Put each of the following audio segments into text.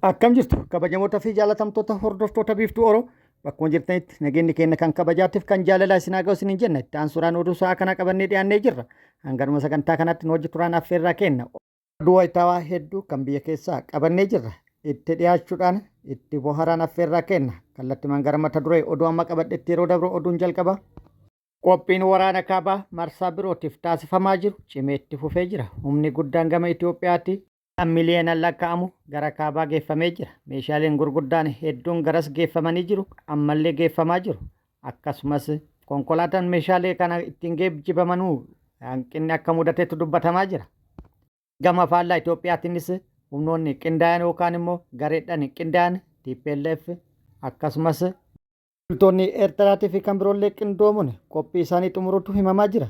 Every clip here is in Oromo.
Akkam jirtu kabajamoota fi jaalatamtoota hordoftoota biiftuu Oroo bakkuma jirtanitti nageenyi keenya kan kabajaatiif kan jaalalaa isin haa ga'u isiniin jenna itti aansuudhaan oduu sa'aa kana qabannee dhiyaannee jirra. Hanganuma sagantaa kanatti nu hojii turaan affeerraa kenna. Oduu wayitaawaa hedduu kan biyya keessaa qabannee jirra. Itti dhiyaachuudhaan itti bohaaraan affeerraa kenna. Kallattimaan gara mata duree oduu amma qabadhetti yeroo dabru oduun jalqaba. Qophiin waraana kaabaa marsaa birootiif taasifamaa jiru cimee itti fufee jira. Humni guddaan gama Itoophiyaatti miliyoonaan lakkaa'amu gara kaabaa geeffamee jira. Meeshaaleen gurguddaan hedduun garas geeffamanii jiru. Ammallee geeffamaa jiru. Akkasumas konkolaataan meeshaalee kana ittiin geejjibamanuu hanqinni akka mudateetu dubbatamaa jira. Gama faallaa Itoophiyaatiinis humnoonni qindaa'an yookaan immoo gareedhaan qindaa'an TPLF akkasumas loltoonni Eertiraatii fi kan biroollee qindoomuun qophii isaanii xumuruutu himamaa jira.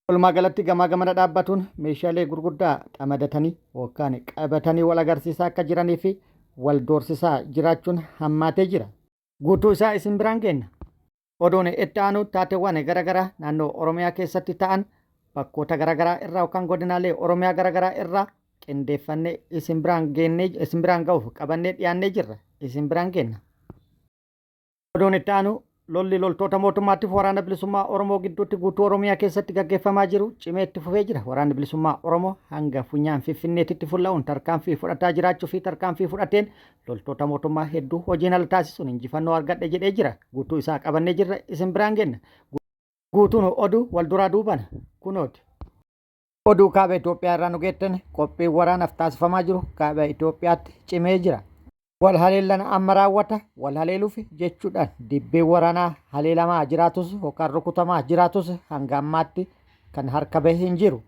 Walumaa galatti gamaa gamana dhaabbatuun meeshaalee gurguddaa xamadatanii yookaan qabatanii wal agarsiisaa akka jiranii fi wal doorsisaa jiraachuun hammaatee jira. Guutuu isaa isin biraan geenna. Oduun itti aanu taateewwan garaagaraa naannoo Oromiyaa keessatti ta'an bakkoota garaagaraa irraa yookaan godinaalee Oromiyaa garaagaraa irraa qindeeffannee isin biraan ga'uuf qabannee dhiyaannee jirra. Isin biraan geenna. Oduun itti aanu lolli loltoota mootummaatiif waraana bilisummaa Oromoo gidduutti guutuu Oromiyaa keessatti gaggeeffamaa jiru cimee itti fufee jira. Waraanni bilisummaa Oromoo hanga funyaan Finfinneetitti fulla'uun tarkaanfii fudhataa jiraachuu fi tarkaanfii fudhateen loltoota mootummaa hedduu hojiin ala taasisuun injifannoo argadhe jedhee jira. Guutuu isaa qabannee jirra isin biraan geenna. Guutuun oduu wal duraa duubana kunooti. Oduu kaaba Itoophiyaa irraa nu geettan qophiin waraanaaf taasifamaa jiru kaaba Itoophiyaatti cimee jira. Wal haleellan amma raawwata wal haleeluuf jechuudhaan dibbeen waraanaa haleelamaa jiraatus yookaan rukutamaa jiraatus hanga ammaatti kan harka bahee hin jiru.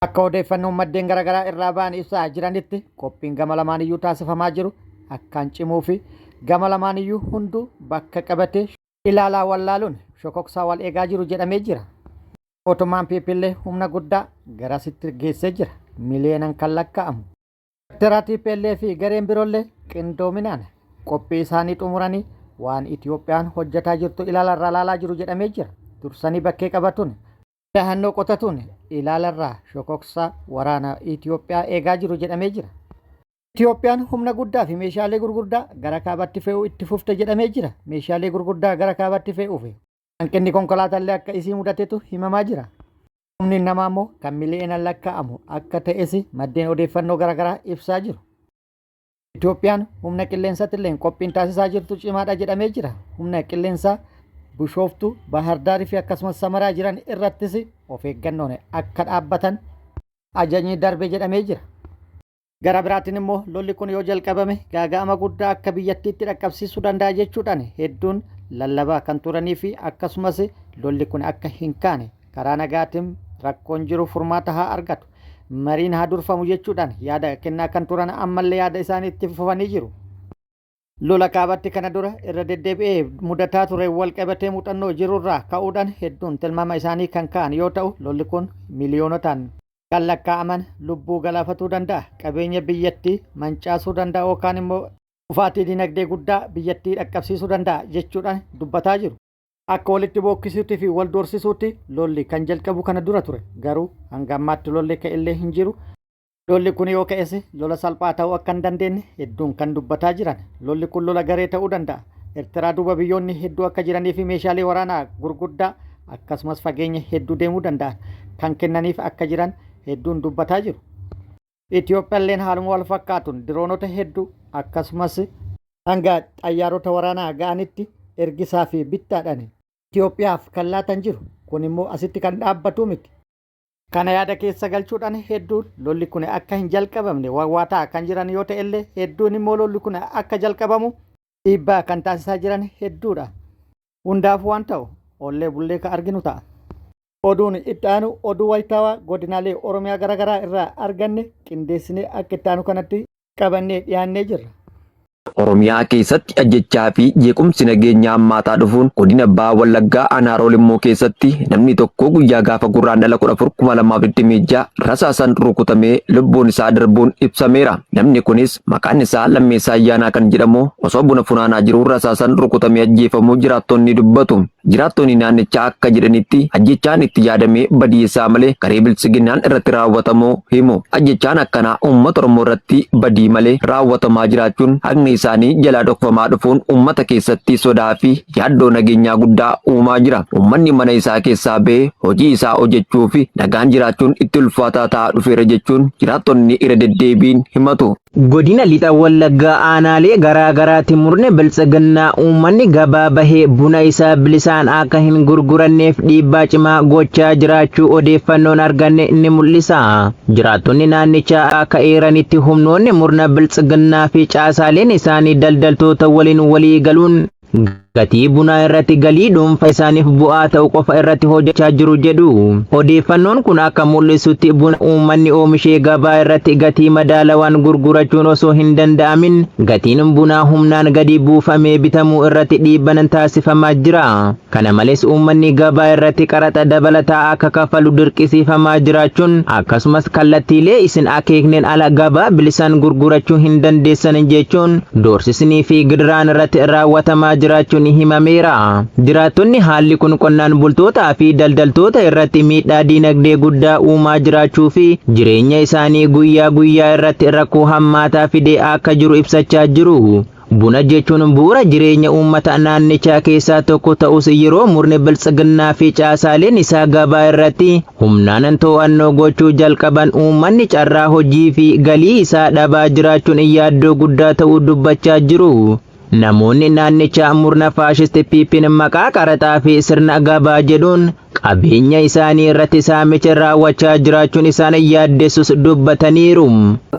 Akka odeeffannoon maddeen garaagaraa irraa ba'an ibsaa jiranitti qophiin gama lamaaniyyuu taasifamaa jiru akkaan cimuu fi gama lamaaniyyuu hunduu bakka qabatee ilaalaa wallaaluun shokoksaa wal eegaa jiru jedhamee jira. Mootummaan piipillee humna guddaa garasitti geessee jira. Miliyoonaan kan lakkaa'amu. TPLF fi gareen biroollee qindoominaan qophii isaanii xumuranii waan Itoophiyaan hojjetaa jirtu ilaalaa jiru jedhamee jira. Dursanii bakkee qabatuun dahannoo qotatuun ilaalarraa shokoksaa waraana Itoophiyaa eegaa jiru jedhamee jira. Itoophiyaan humna guddaa fi meeshaalee gurguddaa gara kaabaatti fe'uu itti fufte jedhamee jira. Meeshaalee gurguddaa gara kaabaatti fe'uuf hanqinni konkolaataallee akka isii mudatetu himamaa jira. Humni namaa immoo kan miliyoonaan lakkaa'amu akka ta'es maddeen odeeffannoo garaagaraa ibsaa jiru. Itoophiyaan humna qilleensatti illee qophiin taasisaa jirtu cimaadha jedhamee jira. Humna qilleensaa Bishooftuu, Baahardaarii fi akkasumas Samaraa jiran irrattis of eeggannoon akka dhaabbatan ajajni darbee jedhamee jira. Gara biraatiin immoo lolli kun yoo jalqabame gaaga'ama guddaa akka biyyattiitti dhaqqabsiisuu danda'a jechuudhaan hedduun lallabaa kan turanii fi akkasumas lolli kun akka hin kaane karaa nagaatiin rakkoon jiru furmaata haa argatu. Mariin haa durfamu jechuudhaan yaada kennaa kan turan ammallee yaada isaanii itti fufanii jiru. Lola kaabatti kana dura irra deddeebi'ee mudataa ture wal qabatee muuxannoo jirurraa ka'uudhaan hedduun tilmaama isaanii kan ka'an yoo ta'u lolli kun miliyoonotaan kan lakkaa'aman lubbuu galaafatuu danda'a. Qabeenya biyyattii mancaasuu danda'a yookaan immoo dhufaatii dinagdee guddaa biyyattii dhaqqabsiisuu danda'a jechuudhaan dubbataa jiru. Akka walitti bookkisuutii fi wal doorsisuutti lolli kan jalqabu kana dura ture. Garuu hanga ammaatti lolli ka'ellee hin jiru. Lolli kun yoo ka'es lola salphaa ta'uu akka hin dandeenye hedduun kan dubbataa jiran. Lolli kun lola garee ta'uu danda'a. Eertiraa duuba biyyoonni hedduu akka jiranii fi meeshaalee waraanaa gurguddaa akkasumas fageenya hedduu deemuu danda'an kan kennaniif akka jiran hedduun dubbataa jiru. Itoophiyaalleen haaluma wal fakkaatuun diroonota hedduu akkasumas hanga xayyaarota waraanaa ga'anitti ergisaa fi bittaadhaan Itoophiyaaf kan laatan jiru. Kun immoo asitti kan dhaabbatu miti. Kana yaada keessa galchuudhaan hedduun lolli kun akka hin jalqabamne wawwaataa kan jiran yoo ta'ellee hedduun immoo lolli kun akka jalqabamu dhiibbaa kan taasisaa jiran hedduudha. Hundaaf waan ta'u ollee bullee kan arginu ta'a. Oduun itti aanu oduu wayitaawaa godinaalee Oromiyaa garaagaraa irraa arganne qindeessinee akka itti aanu kanatti qabannee dhiyaannee jirra. Oromiyaa keessatti ajjechaa fi jeequmsi nageenya hammaataa dhufuun godina Baha Wallaggaa Anaaroo Limmoo keessatti namni tokko guyyaa gaafa gurraandhala 14/2026 rasaasaan rukutamee lubbuun isaa darbuun ibsameera. Namni kunis maqaan isaa Lammeessaa Ayyaanaa kan jedhamu osoo buna funaanaa jiru rasaasaan rukutamee ajjeefamuu jiraattonni dubbatu. Jiraattonni naannichaa akka jedhanitti ajjechaan itti yaadamee badiisaa malee garee bilchiginnaan irratti raawwatamu himu. Ajjechaan akkanaa uummata Oromoo irratti badii malee raawwatamaa jiraachuun haqni isaanii jalaa dhokfamaa dhufuun uummata keessatti sodaa fi yaaddoo nageenyaa guddaa uumaa jira. Uummanni mana isaa keessaa ba'ee hojii isaa hojjechuu fi nagaan jiraachuun itti ulfaataa ta'aa dhufeera jechuun jiraattonni irra deddeebiin himatu. Godina lixa Wallaggaa aanaalee garaa garaatti murne bilchiginnaa uummanni gabaa bahee buna isaa bilisaan akka hin gurguranneef dhiibbaa cimaa gochaa jiraachuu odeeffannoon arganne ni mul'isa. Jiraattonni naannichaa akka eeranitti humnoonni murna bilchiginnaa fi caasaaleen isaanii daldaltoota waliin walii galuun gatii bunaa irratti galii dhuunfaa isaaniif bu'aa ta'u qofa irratti hojjechaa jiru jedhu. Odeeffannoon kun akka mul'isutti buna uummanni oomishee gabaa irratti gatii madaalawaan gurgurachuun osoo hin danda'amin gatiin bunaa humnaan gadi buufamee bitamuu irratti dhiibbaan taasifamaa jira. Kana malees uummanni gabaa irratti qaraxa dabalataa akka kafalu dirqisiifamaa jiraachuun akkasumas kallattiilee isin akeekneen ala gabaa bilisaan gurgurachuu hin dandeessan jechuun doorsisnii fi gidiraan irratti raawwatamaa jiraachuun ni himameera. Jiraattonni haalli kun qonnaan bultootaa fi daldaltoota irratti miidhaa diinagdee guddaa uumaa jiraachuu fi jireenya isaanii guyyaa guyyaa irratti rakkoo hammaataa fidee akka jiru ibsachaa jiru. Buna jechuun bu'uura jireenya uummata naannichaa keessaa tokko ta'us yeroo murni bilchiginnaa fi caasaaleen isaa gabaa irratti humnaan to'annoo gochuu jalqaban uummanni carraa hojii fi galii isaa dhabaa jiraachuun yaaddoo guddaa ta'uu dubbachaa jiru. Namoonni naannichaa murna faashist piipin maqaa qaraxaa fi sirna gabaa jedhuun qabeenya isaanii irratti saamicha raawwachaa jiraachuun isaan yaaddessus dubbataniiru.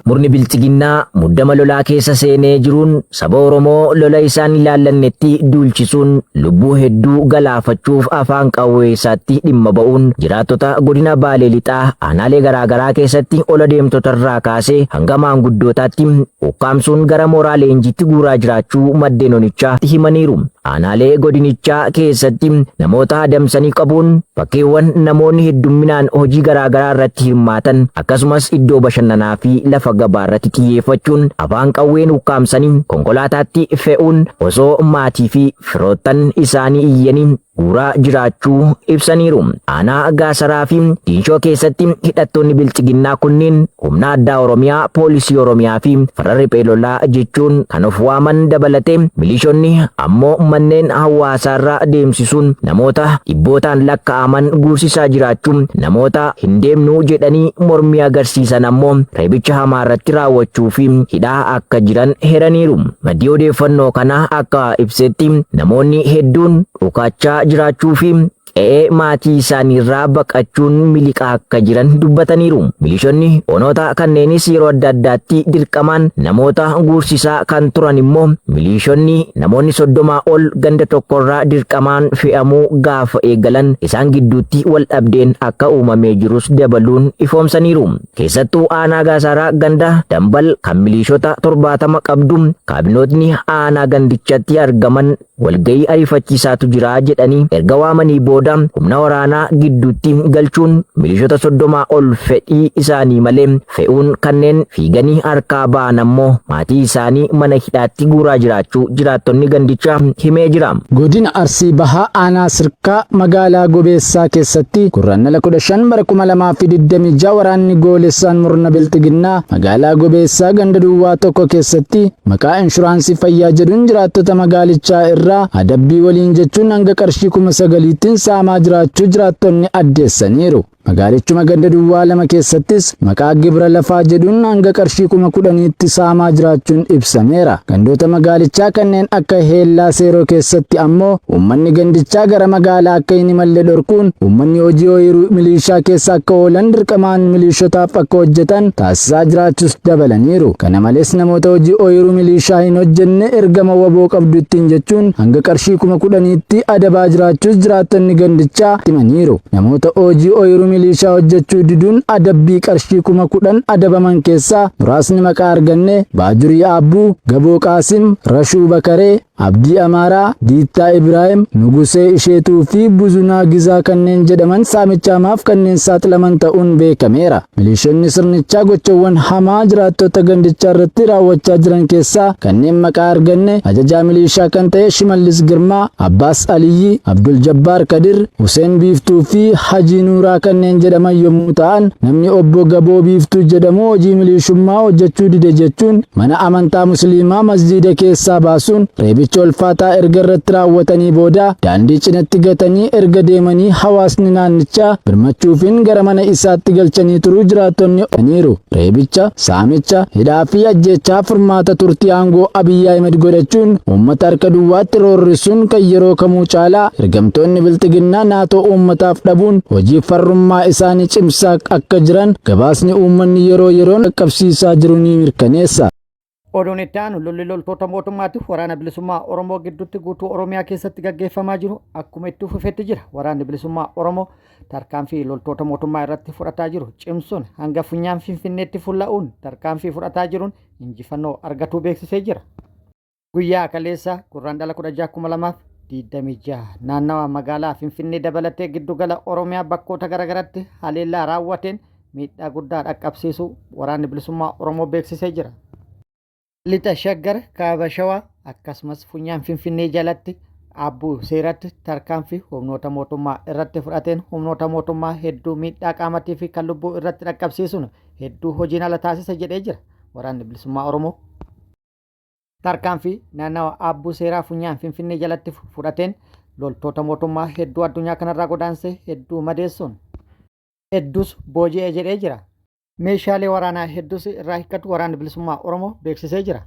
Murni bilchiginnaa muddama lolaa keessa seenee jiruun saba Oromoo lola isaan ilaallannetti duulchisuun lubbuu hedduu galaafachuuf afaan qawwee isaatti dhimma ba'uun jiraattota godina Baalee Lixaa aanaalee garaa garaa keessatti ol deemtotarraa kaasee hanga maanguddootaatti ukkaamsuun gara mooraa leenjiitti guuraa jiraachuu maddeen onichaa himaniiru. Aanaalee godinichaa keessatti namoota adamsanii qabuun bakkeewwan namoonni heddumminaan hojii garaa garaa irratti hirmaatan akkasumas iddoo bashannanaa fi lafa gabaa irratti xiyyeeffachuun afaan qawween ukkaamsanii konkolaataatti fe'uun osoo maatii fi firoottan isaanii iyyanii guuraa jiraachuu ibsaniiru. Aanaa Gaasaraa fi Diinshoo keessatti hidhattoonni bilchiginnaa kunneen humna addaa Oromiyaa, poolisii Oromiyaa fi farra riphee lolaa jechuun kan of waaman dabalatee milishoonni ammoo manneen hawaasaarraa deemsisuun namoota dhibbootaan lakkaa'aman guursisaa jiraachuun namoota hin deemnu jedhanii mormii agarsiisan ammoo reebicha hamaa irratti raawwachuu fi hidhaa akka jiran heraniiru. Maddii odeeffannoo kana akka ibsetti namoonni hedduun dhukaachaa jiraachuu fi qe'ee maatii isaaniirraa baqachuun miliqaa akka jiran dubbataniiru. Milishoonni onoota kanneenis yeroo adda addaatti dirqamaan namoota guursisaa kan turan immoo milishoonni namoonni 30 ol ganda tokkorraa dirqamaan fe'amuu gaafa eegalan isaan gidduutti wal dhabdeen akka uumamee jirus dabaluun ifoomsaniiru. Keessattuu aanaa Gaasaraa ganda Dambal kan milishota 70 qabdu kaabinootni aanaa gandichatti argaman walgayii ariifachiisaatu jira jedhanii erga waamanii booda humna waraanaa gidduutti galchuun milishota 30 ol fedhii isaanii malee fe'uun kanneen fiiganii harkaa ba'an ammoo maatii isaanii mana hidhaatti guuraa jiraachuu jiraattonni gandichaa himee jira. Godina Arsii Bahaa aanaa Sirkaa magaalaa Gobeessaa keessatti gurraandhala 15 bara 2026 waraanni goolessaan murna bilchiginnaa magaalaa Gobeessaa ganda duwwaa tokko keessatti maqaa inshuraansii fayyaa jedhuun jiraattota magaalichaa irraa adabbii waliin jechuun hanga qarshii 9,000tiin saamaa jiraachuu jiraattonni addeessaniiru. Magaalichuma ganda duwwaa 2 keessattis maqaa gibira lafaa jedhuun hanga qarshii 10,000tti saamaa jiraachuun ibsameera. Gandoota magaalichaa kanneen akka Heellaa Seeroo keessatti ammoo uummanni gandichaa gara magaalaa akka hin imalle dhorkuun uummanni hojii ooyiruu milishaa keessa akka oolan dirqamaan milishotaaf akka hojjetan taasisaa jiraachuus dabalaniiru. Kana malees namoota hojii ooyiruu milishaa hin hojjenne ergama waboo qabdu ittiin jechuun hanga qarshii 10,000tti adabaa jiraachuus jiraattonni gandichaa himaniiru. Namoota hojii ooyiruu milishaa hojjechuu diduun adabbii qarshii 10,000 adabaman keessaa muraasni maqaa arganne Baajurii Aabbuu, Gaboo Qaasim, Rashuu Bakaree, Abdii Amaaraa, Diittaa Ibraahim, Nugusee Isheetuu fi Buzunaa Gizaa kanneen jedhaman saamichaamaaf kanneen saaxilaman ta'uun beekameera. Milishoonni sirnichaa gochawwan hamaa jiraattota gandichaa irratti raawwachaa jiran keessaa kanneen maqaa arganne ajajaa milishaa kan ta'e Shimallis Girmaa, Abbaas Aliyyi, Abdul Jabbaar Kadir, Huseen Biiftuu fi Hajii Nuuraa kanneen jedhaman yommuu ta'an, namni obbo Gaboo Biiftuu jedhamu hojii milishummaa hojjechuu dide jechuun mana amantaa Musliimaa masjiida keessaa baasuun reebicha ulfaataa erga irratti raawwatanii booda daandii cinatti gatanii erga deemanii hawaasni naannichaa birmachuufiin gara mana isaatti galchanii turuu jiraattonni himaniiru. Reebicha, saamicha, hidhaa fi ajjechaa furmaata turtii aangoo Abiyyi Ahmed godhachuun uummata harka duwwaatti roorrisuun kan yeroo kamuu caalaa ergamtoonni bilxiginnaa naatoo uummataaf dhabuun hojii farrummaa isaanii cimsaa akka jiran gabaasni uummanni yeroo yeroon qaqqabsiisaa jiru ni mirkaneessa. Oduun itti aanu lolli loltoota mootummaatiif waraana bilisummaa Oromoo gidduutti guutuu Oromiyaa keessatti gaggeeffamaa jiru akkuma itti fufetti jira. Waraanni bilisummaa Oromoo tarkaanfii loltoota mootummaa irratti fudhataa jiru cimsuun hanga funyaan Finfinneetti fulla'uun tarkaanfii fudhataa jiruun injifannoo argatuu beeksisee jira. Guyyaa kaleessa Gurraandhala 16 naannawa magaalaa Finfinnee dabalatee giddugala Oromiyaa bakkoota garaagaraatti haleellaa raawwateen miidhaa guddaa dhaqqabsiisu waraanni bilisummaa Oromoo beeksisee jira. Lixa Shaggar Kaaba Shawaa akkasumas funyaan Finfinnee jalatti Abbuu Seeratti tarkaanfii humnoota mootummaa irratti fudhateen humnoota mootummaa hedduu miidhaa qaamatii fi kan lubbuu irratti dhaqqabsiisuun hedduu hojiin ala taasisa jedhee jira. Waraanni bilisummaa Oromoo tarkaanfii naannawa Abbuu Seeraa funyaan Finfinnee jalatti fudhateen loltoota mootummaa hedduu addunyaa kanarraa godaansee hedduu madeessuun hedduus booji'ee jedhee jira. Meeshaalee waraanaa hedduus irraa hiikkatu waraanni bilisummaa Oromoo beeksisee jira.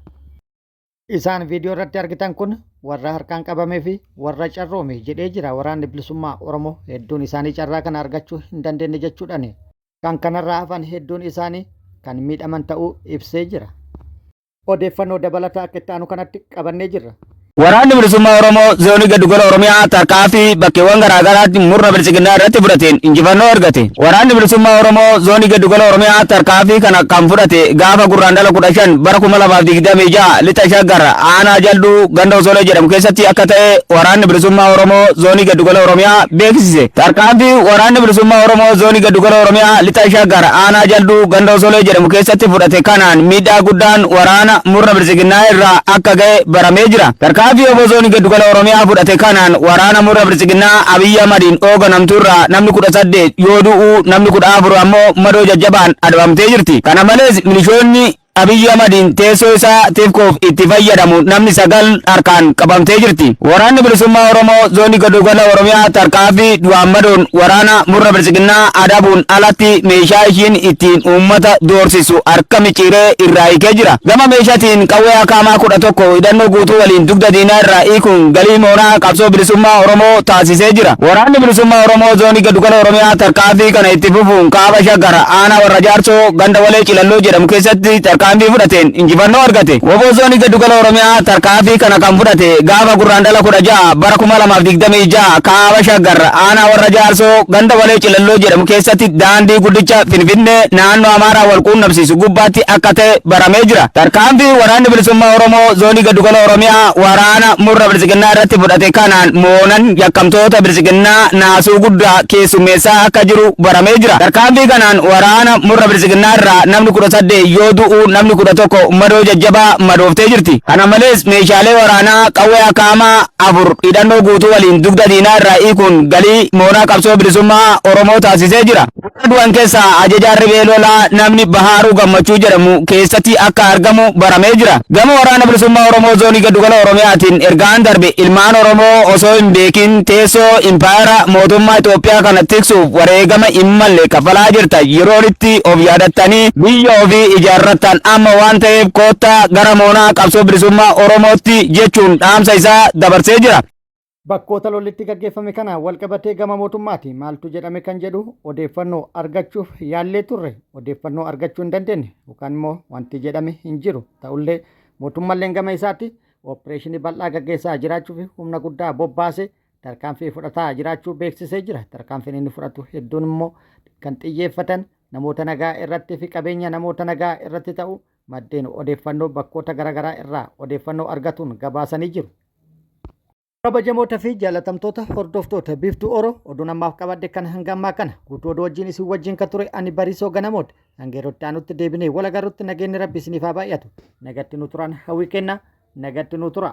Isaan viidiyoo irratti argitan kun warra harkaan qabamee fi warra carroome jedhee jira. Waraanni bilisummaa Oromoo hedduun isaanii carraa kana argachuu hin dandeenye jechuudhaan kan kanarraa hafan hedduun isaanii kan miidhaman ta'uu ibsee jira. Odeeffannoo dabalataa akka itti aanu kanatti qabannee jirra. Waraanni bilisummaa Oromoo zoonii giddugala Oromiyaa tarkaanfii bakkeewwan garaagaraatti murna bilisiginnaa irratti fudhateen injifannoo argate. Waraanni bilisummaa Oromoo zoonii giddugala Oromiyaa tarkaanfii kana kan fudhate gaafa Gurraandhala 15 bara 2026 lixa Shaggar aanaa Jalduu ganda Osolee jedhamu keessatti akka ta'e waraanni bilisummaa Oromoo zoonii giddugala Oromiyaa beeksise. Tarkaanfii waraanni bilisummaa Oromoo zoonii giddugala Oromiyaa lixa Shaggar aanaa Jalduu ganda Osolee jedhamu keessatti fudhate kanaan miidhaa guddaan waraana murna bilisiginnaa irraa akka ga'e baramee jira. Tarkaanfii obozoonii giddugala Oromiyaa fudhate kanaan waraana murna bilisiginnaa Abiyyi Ahmadiin hoogganamturraa namni 18 yoo du'u namni 14 ammoo madoo jajjabaan adabamtee jirti. Kana malees milishoonni Abiyyi Ahmadiin teessoo isaa tiifkoof itti fayyadamu namni 9 harkaan qabamtee jirti. Waraanni bilisummaa Oromoo zoonii giddugala Oromiyaa tarkaanfii du'aan madoon waraana murna bilisiginnaa adabuun alatti meeshaa ishiin ittiin uummata doorsisu harka micciiree irraa hiikee jira. Gama meeshaatiin qawwee akaamaa 11 hidhannoo guutuu waliin dugda diinaa irraa hiikuun galii moonaa qabsoo bilisummaa Oromoo taasisee jira. Waraanni bilisummaa Oromoo zoonii giddugala Oromiyaa tarkaanfii kana itti fufuun Kaaba Shaggar aanaa warra Jaarsoo ganda Walee Cilalloo jedhamu keessatti tarkaanfii fudhateen injifannoo argate. Obozoonii giddugala Oromiyaa tarkaanfii kana kan fudhate gaafa Gurraandhala 16 bara 2026 Kaaba Shaggar aanaa warra Jaarsoo ganda Walee Cilalloo jedhamu keessatti daandii guddicha Finfinnee naannoo Amaaraa wal quunnamsiisu gubbaatti akka ta'e baramee jira. Tarkaanfii waraanni bilisummaa Oromoo zoonii giddugala Oromiyaa waraana murna bilisiginnaa irratti fudhate kanaan moonan yakkamtoota bilisiginnaa naasuu guddaa keessummeessaa akka jiru baramee jira. Tarkaanfii kanaan waraana murna bilisiginnaa irraa namni 18 yoo du'u namni 11 madoo jajjabaa madooftee jirti. Kana malees meeshaalee waraanaa qawwee akaamaa 4 hidhannoo guutuu waliin dugda diinaa irraa hiikuun galii moonaa qabsoo bilisummaa Oromoo taasisee jira. Du'an keessaa ajajaan Ribee Lolaa namni Bahaaruu Gammachuu jedhamu keessatti akka argamu baramee jira. Gama waraana bilisummaa Oromoo zoonii giddugala Oromiyaatiin ergaan darbe ilmaan Oromoo osoo hin beekin teessoo impaayera mootummaa Itoophiyaa kana tiksuuf wareegama hin malle kafalaa jirta. Yeroo itti of yaadattanii biyya ofii ijaarrattan amma waan ta'eef koottaa gara moonaa qabsoo bilisummaa Oromootti jechuun dhaamsa isaa dabarsee jira. Bakkoota lollitti gaggeeffame kana walqabatee gama mootummaati maaltu jedhame kan jedhu odeeffannoo argachuuf yaallee turre odeeffannoo argachuu hin dandeenye yookaan immoo wanti jedhame hin jiru ta'ullee mootummalleen gama isaatti opereeshinii bal'aa gaggeessaa jiraachuuf humna guddaa bobbaase tarkaanfii fudhataa jiraachuu beeksisee jira. Tarkaanfiin inni fudhatu hedduun immoo kan xiyyeeffatan namoota nagaa irratti fi qabeenya namoota nagaa irratti ta'u maddeen odeeffannoo bakkoota garaagaraa irraa odeeffannoo argatuun gabaasanii jiru. Kabajamoota fi jaalatamtoota hordoftoota biiftuu Oroo oduu namaaf qabadde kan hangammaa kana guutuu oduu wajjin isin wajjin kan ture ani Barisoo Ganamoota hangeerotti aanutti deebinee wal agarrutti nageenyi rabbi isiniif haa baay'atu nagatti nu turan hawwii kenna nagatti nu tura.